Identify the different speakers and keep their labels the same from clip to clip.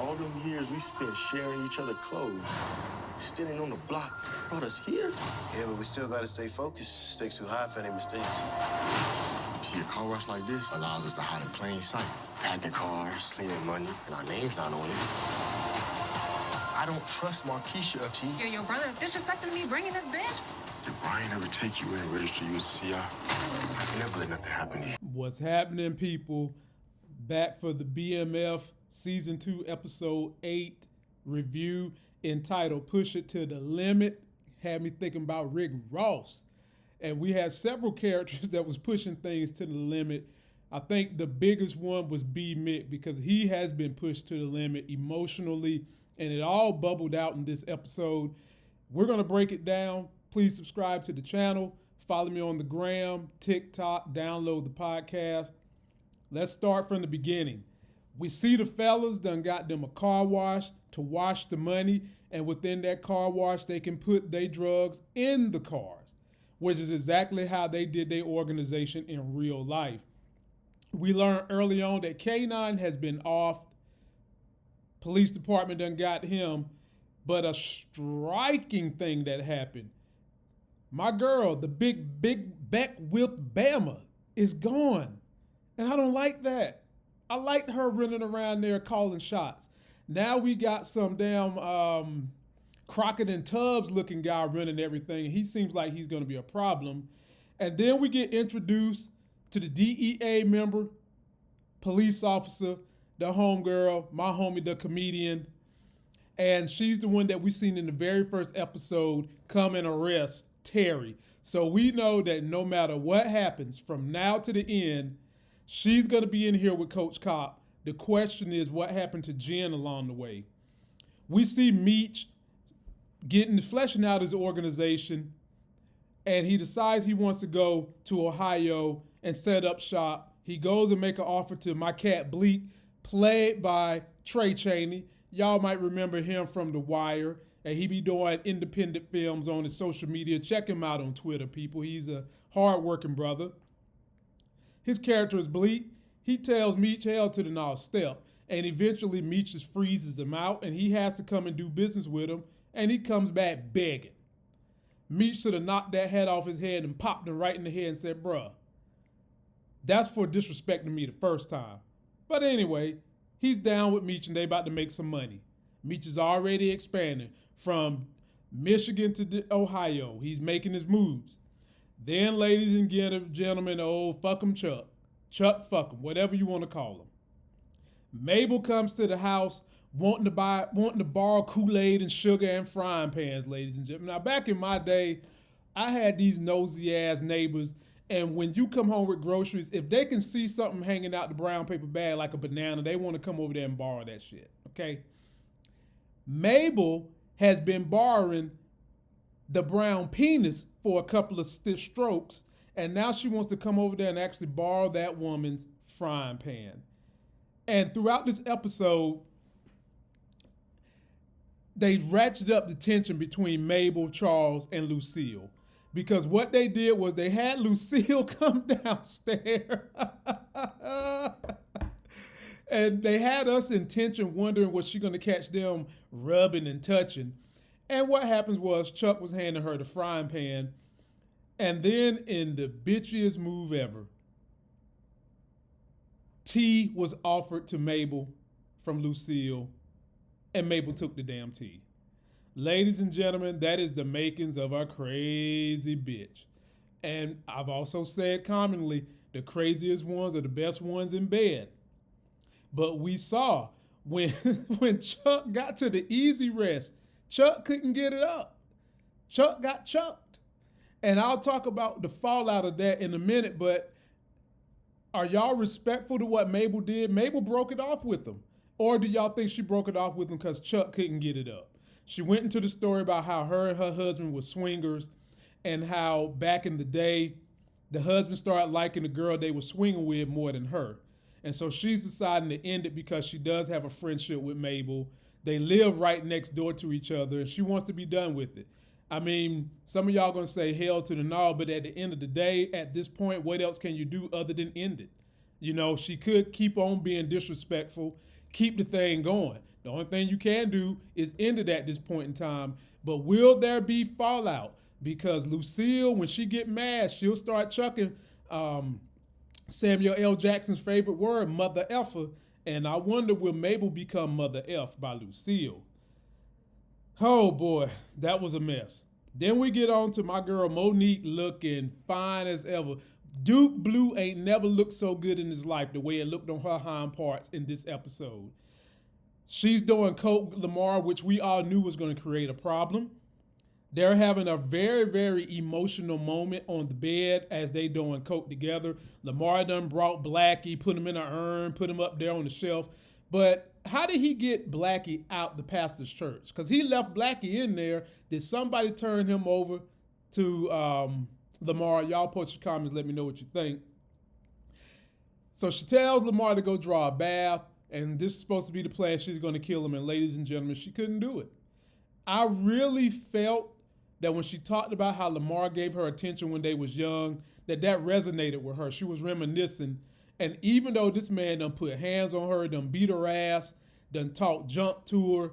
Speaker 1: All them years we spent sharing each other clothes, standing on the block, brought us here.
Speaker 2: Yeah, but we still gotta stay focused. Stakes too high for any mistakes.
Speaker 1: See, a car wash like this allows us to hide in plain sight. Packing cars, cleaning money, and our name's not on it. I don't trust Markeisha, T.
Speaker 3: Your brother is disrespecting me bringing this bitch.
Speaker 1: Did Brian ever take you in and register you as a CI? I've never let nothing happen to you.
Speaker 4: What's happening, people? Back for the BMF Season 2, Episode 8 review entitled Push It to the Limit. Had me thinking about Rick Ross. And we have several characters that was pushing things to the limit. I think the biggest one was B. Mick because he has been pushed to the limit emotionally, and it all bubbled out in this episode. We're going to break it down. Please subscribe to the channel. Follow me on the gram, TikTok, download the podcast. Let's start from the beginning. We see the fellas done got them a car wash to wash the money, and within that car wash, they can put their drugs in the cars, which is exactly how they did their organization in real life. We learned early on that K9 has been off. Police department done got him, but a striking thing that happened. My girl, the big Beck with Bama, is gone. And I don't like that. I liked her running around there calling shots. Now we got some damn Crockett and Tubbs looking guy running everything. He seems like he's going to be a problem. And then we get introduced to the DEA member, police officer, the homegirl, my homie, the comedian. And she's the one that we seen in the very first episode come and arrest Terry. So we know that no matter what happens from now to the end, she's going to be in here with Coach Cop. The question is what happened to Jen along the way. We see Meech fleshing out his organization, and he decides he wants to go to Ohio and set up shop. He goes and make an offer to my cat Bleak, played by Trey Chaney. Y'all might remember him from The Wire, and he be doing independent films on his social media. Check him out on Twitter, people. He's a hard-working brother. His character is Bleak. He tells Meech hell to the no step, and eventually Meech just freezes him out, and he has to come and do business with him, and he comes back begging. Meech should have knocked that hat off his head and popped him right in the head and said, bruh, that's for disrespecting me the first time. But anyway, he's down with Meech, and they about to make some money. Meech is already expanding from Michigan to Ohio. He's making his moves. Then, ladies and gentlemen, old fuck 'em Chuck. Chuck fuck 'em, whatever you want to call him. Mabel comes to the house wanting to borrow Kool-Aid and sugar and frying pans, ladies and gentlemen. Now, back in my day, I had these nosy-ass neighbors, and when you come home with groceries, if they can see something hanging out the brown paper bag like a banana, they want to come over there and borrow that shit, okay? Mabel has been borrowing the brown penis for a couple of stiff strokes, and now she wants to come over there and actually borrow that woman's frying pan. And throughout this episode, they ratcheted up the tension between Mabel, Charles, and Lucille. Because what they did was they had Lucille come downstairs. And they had us in tension wondering was she going to catch them rubbing and touching. And what happens was Chuck was handing her the frying pan. And then in the bitchiest move ever, tea was offered to Mabel from Lucille, and Mabel took the damn tea. Ladies and gentlemen, that is the makings of a crazy bitch. And I've also said commonly, the craziest ones are the best ones in bed. But we saw when Chuck got to the easy rest, Chuck couldn't get it up. Chuck got chucked. And I'll talk about the fallout of that in a minute, but are y'all respectful to what Mabel did? Mabel broke it off with him. Or do y'all think she broke it off with him because Chuck couldn't get it up? She went into the story about how her and her husband were swingers and how back in the day, the husband started liking the girl they were swinging with more than her. And so she's deciding to end it because she does have a friendship with Mabel. They live right next door to each other, and she wants to be done with it. I mean, some of y'all gonna say hell to the no, but at the end of the day, at this point, what else can you do other than end it? You know, she could keep on being disrespectful, keep the thing going. The only thing you can do is end it at this point in time. But will there be fallout? Because Lucille, when she get mad, she'll start chucking Samuel L. Jackson's favorite word, Mother Effer. And I wonder, will Mabel become Mother F by Lucille? Oh boy, that was a mess. Then we get on to my girl Monique looking fine as ever. Duke Blue ain't never looked so good in his life the way it looked on her hind parts in this episode. She's doing coke Lamar, which we all knew was going to create a problem. They're having a very, very emotional moment on the bed as they doing coke together. Lamar done brought Blackie, put him in an urn, put him up there on the shelf. But how did he get Blackie out the pastor's church? Because he left Blackie in there. Did somebody turn him over to Lamar? Y'all post your comments, let me know what you think. So she tells Lamar to go draw a bath, and this is supposed to be the plan. She's going to kill him, and ladies and gentlemen, she couldn't do it. I really felt that when she talked about how Lamar gave her attention when they was young, that resonated with her. She was reminiscing. And even though this man done put hands on her, done beat her ass, done talk junk to her,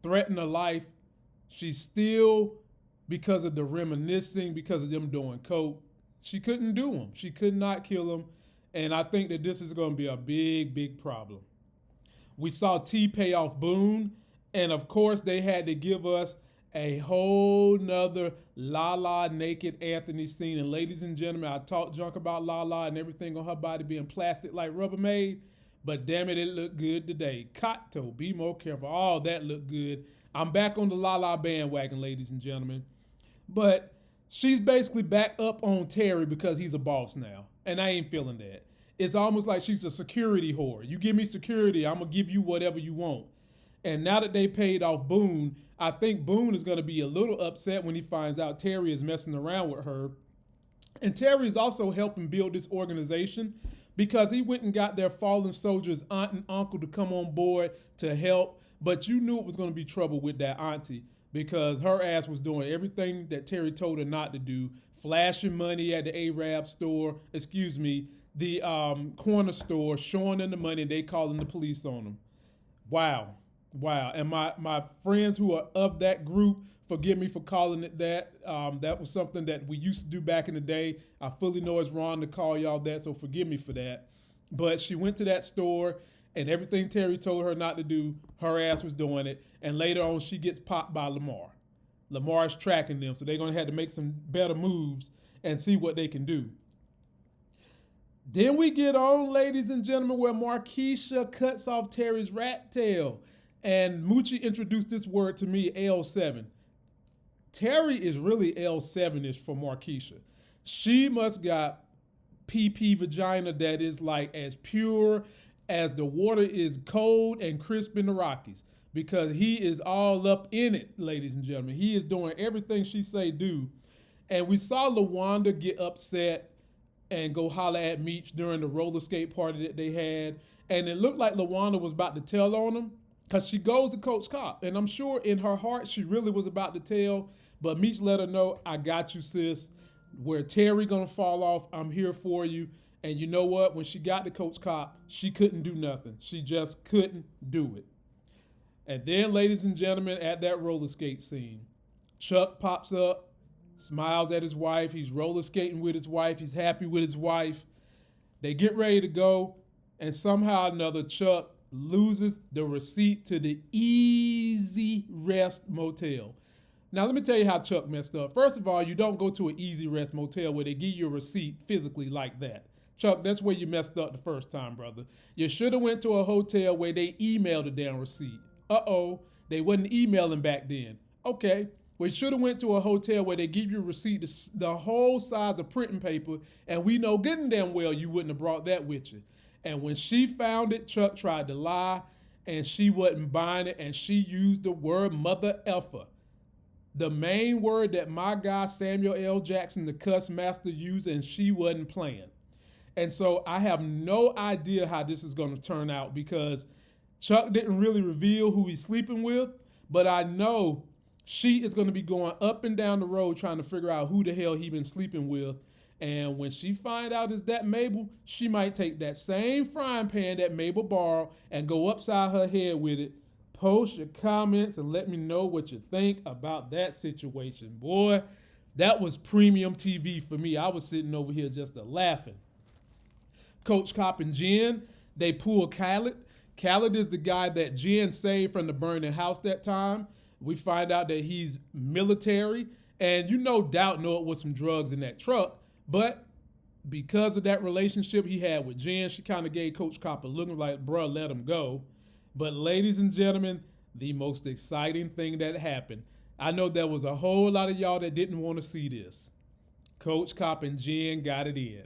Speaker 4: threatened her life, she still, because of the reminiscing, because of them doing coke, she couldn't do him. She could not kill him. And I think that this is going to be a big, big problem. We saw T pay off Boone. And of course, they had to give us a whole nother Lala naked Anthony scene. And ladies and gentlemen, I talked junk about Lala and everything on her body being plastic like Rubbermaid, but damn it, it looked good today. Kato, be more careful. All that looked good. I'm back on the Lala bandwagon, ladies and gentlemen. But she's basically back up on Terry because he's a boss now. And I ain't feeling that. It's almost like she's a security whore. You give me security, I'm going to give you whatever you want. And now that they paid off Boone, I think Boone is going to be a little upset when he finds out Terry is messing around with her. And Terry is also helping build this organization because he went and got their fallen soldiers' aunt and uncle to come on board to help. But you knew it was going to be trouble with that auntie because her ass was doing everything that Terry told her not to do, flashing money at the Arab store, the corner store, showing them the money, and they calling the police on them. Wow. And my friends who are of that group, forgive me for calling it that. That was something that we used to do back in the day. I fully know it's wrong to call y'all that, so forgive me for that. But she went to that store, and everything Terry told her not to do, her ass was doing it. And later on, she gets popped by Lamar. Lamar's tracking them, so they're going to have to make some better moves and see what they can do. Then we get on, ladies and gentlemen, where Markeisha cuts off Terry's rat tail. And Moochie introduced this word to me, L7. Terry is really L7-ish for Markeisha. She must got PP vagina that is like as pure as the water is cold and crisp in the Rockies. Because he is all up in it, ladies and gentlemen. He is doing everything she say do. And we saw LaWanda get upset and go holler at Meech during the roller skate party that they had. And it looked like LaWanda was about to tell on him. Because she goes to Coach Cop. And I'm sure in her heart she really was about to tell. But Meech let her know, I got you, sis. Where Terry going to fall off, I'm here for you. And you know what? When she got to Coach Cop, she couldn't do nothing. She just couldn't do it. And then, ladies and gentlemen, at that roller skate scene, Chuck pops up, smiles at his wife. He's roller skating with his wife. He's happy with his wife. They get ready to go. And somehow or another, Chuck loses the receipt to the Easy Rest Motel. Now, let me tell you how Chuck messed up. First of all, you don't go to an Easy Rest Motel where they give you a receipt physically like that. Chuck, that's where you messed up the first time, brother. You should have went to a hotel where they emailed the damn receipt. Uh-oh, they wasn't emailing back then. Okay, we should have went to a hotel where they give you a receipt the whole size of printing paper, and we know good and damn well you wouldn't have brought that with you. And when she found it, Chuck tried to lie, and she wasn't buying it, and she used the word mother effer. The main word that my guy Samuel L. Jackson, the cuss master, used, and she wasn't playing. And so I have no idea how this is going to turn out because Chuck didn't really reveal who he's sleeping with, but I know she is going to be going up and down the road trying to figure out who the hell he been sleeping with. And when she find out is that Mabel, she might take that same frying pan that Mabel borrowed and go upside her head with it, Post your comments and let me know what you think about that situation. Boy, that was premium TV for me. I was sitting over here just laughing. Coach Cop and Jen, they pull Khaled. Khaled is the guy that Jen saved from the burning house that time. We find out that he's military, and you no doubt know it was some drugs in that truck, but because of that relationship he had with Jen, she kind of gave Coach Cop a look like, bruh, let him go. But ladies and gentlemen, the most exciting thing that happened, I know there was a whole lot of y'all that didn't want to see this. Coach Cop and Jen got it in.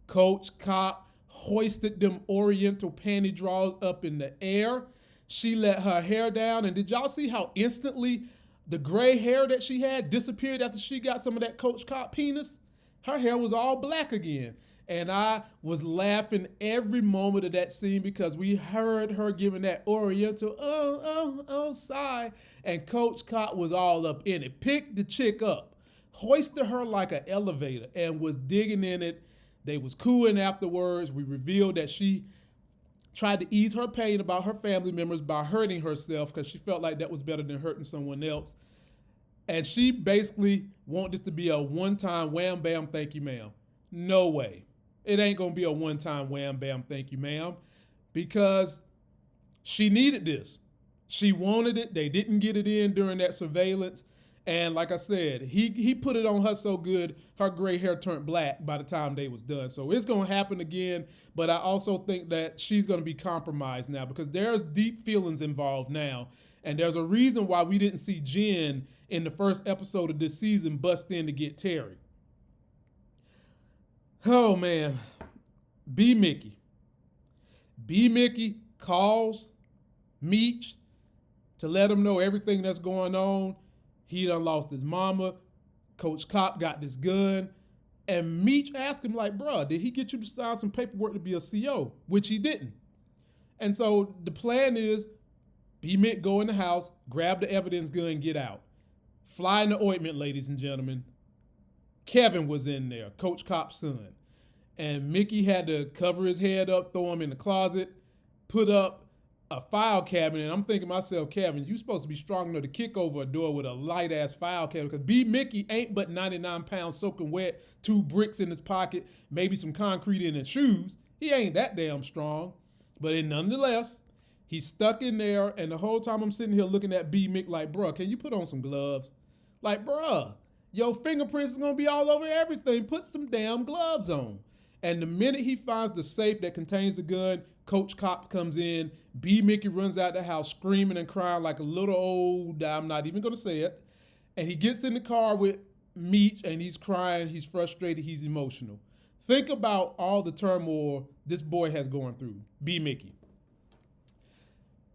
Speaker 4: Coach Cop hoisted them oriental panty drawers up in the air. She let her hair down, and did y'all see how instantly the gray hair that she had disappeared after she got some of that Coach Cop penis? Her hair was all black again. And I was laughing every moment of that scene because we heard her giving that oriental, sigh. And Coach Cop was all up in it. Picked the chick up, hoisted her like an elevator, and was digging in it. They was cooing afterwards. We revealed that she tried to ease her pain about her family members by hurting herself because she felt like that was better than hurting someone else. And she basically wanted this to be a one-time wham, bam, thank you, ma'am. No way. It ain't going to be a one-time wham, bam, thank you, ma'am, because she needed this. She wanted it. They didn't get it in during that surveillance. And like I said, he put it on her so good, her gray hair turned black by the time they was done. So it's going to happen again, but I also think that she's going to be compromised now because there's deep feelings involved now. And there's a reason why we didn't see Jen in the first episode of this season bust in to get Terry. Oh, man. B. Mickey. B. Mickey calls Meech to let him know everything that's going on. He done lost his mama. Coach Cop got this gun. And Meech asked him, like, bruh, did he get you to sign some paperwork to be a CO? Which he didn't. And so the plan is B. Mick go in the house, grab the evidence gun, get out. Fly in the ointment, ladies and gentlemen. Kevin was in there, Coach Cop's son. And Mickey had to cover his head up, throw him in the closet, put up a file cabinet. And I'm thinking to myself, Kevin, you supposed to be strong enough to kick over a door with a light-ass file cabinet because B. Mickey ain't but 99 pounds soaking wet, 2 bricks in his pocket, maybe some concrete in his shoes. He ain't that damn strong. But nonetheless, he's stuck in there, and the whole time I'm sitting here looking at B. Mick like, bruh, can you put on some gloves? Like, bruh, your fingerprints is going to be all over everything. Put some damn gloves on. And the minute he finds the safe that contains the gun, Coach Cop comes in. B. Mickey runs out the house screaming and crying like a little old, I'm not even going to say it. And he gets in the car with Meech, and he's crying. He's frustrated. He's emotional. Think about all the turmoil this boy has gone through, B. Mickey.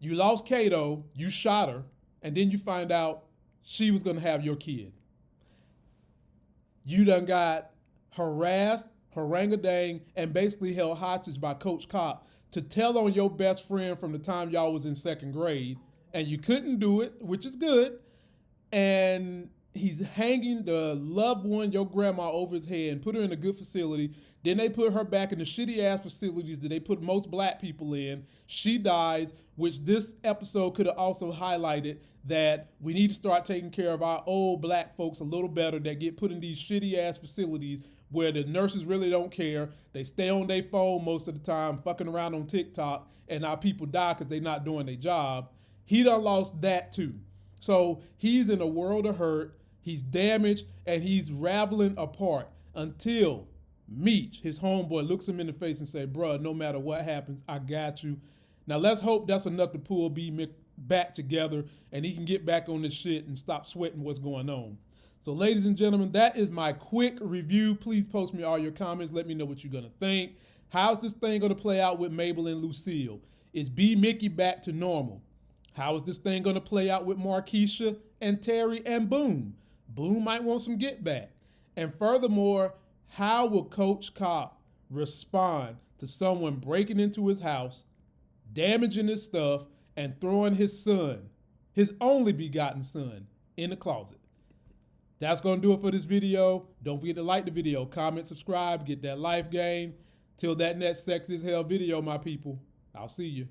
Speaker 4: You lost Kato, you shot her, and then you find out she was going to have your kid. You done got harassed, harangadang, and basically held hostage by Coach Cop to tell on your best friend from the time y'all was in 2nd grade, and you couldn't do it, which is good, and he's hanging the loved one, your grandma, over his head and put her in a good facility. Then they put her back in the shitty-ass facilities that they put most black people in. She dies, which this episode could have also highlighted that we need to start taking care of our old black folks a little better that get put in these shitty-ass facilities where the nurses really don't care. They stay on their phone most of the time, fucking around on TikTok, and our people die because they're not doing their job. He done lost that too. So he's in a world of hurt. He's damaged, and he's raveling apart until Meech, his homeboy, looks him in the face and say, bruh, no matter what happens, I got you. Now let's hope that's enough to pull B. Mick back together and he can get back on this shit and stop sweating what's going on. So ladies and gentlemen, that is my quick review. Please post me all your comments. Let me know what you're going to think. How's this thing going to play out with Mabel and Lucille? Is B. Mickey back to normal? How is this thing going to play out with Markeisha and Terry and Boom? Boom might want some get back. And furthermore, how will Coach Cop respond to someone breaking into his house, damaging his stuff, and throwing his son, his only begotten son, in the closet? That's going to do it for this video. Don't forget to like the video, comment, subscribe, get that life game. Till that next sexy as hell video, my people. I'll see you.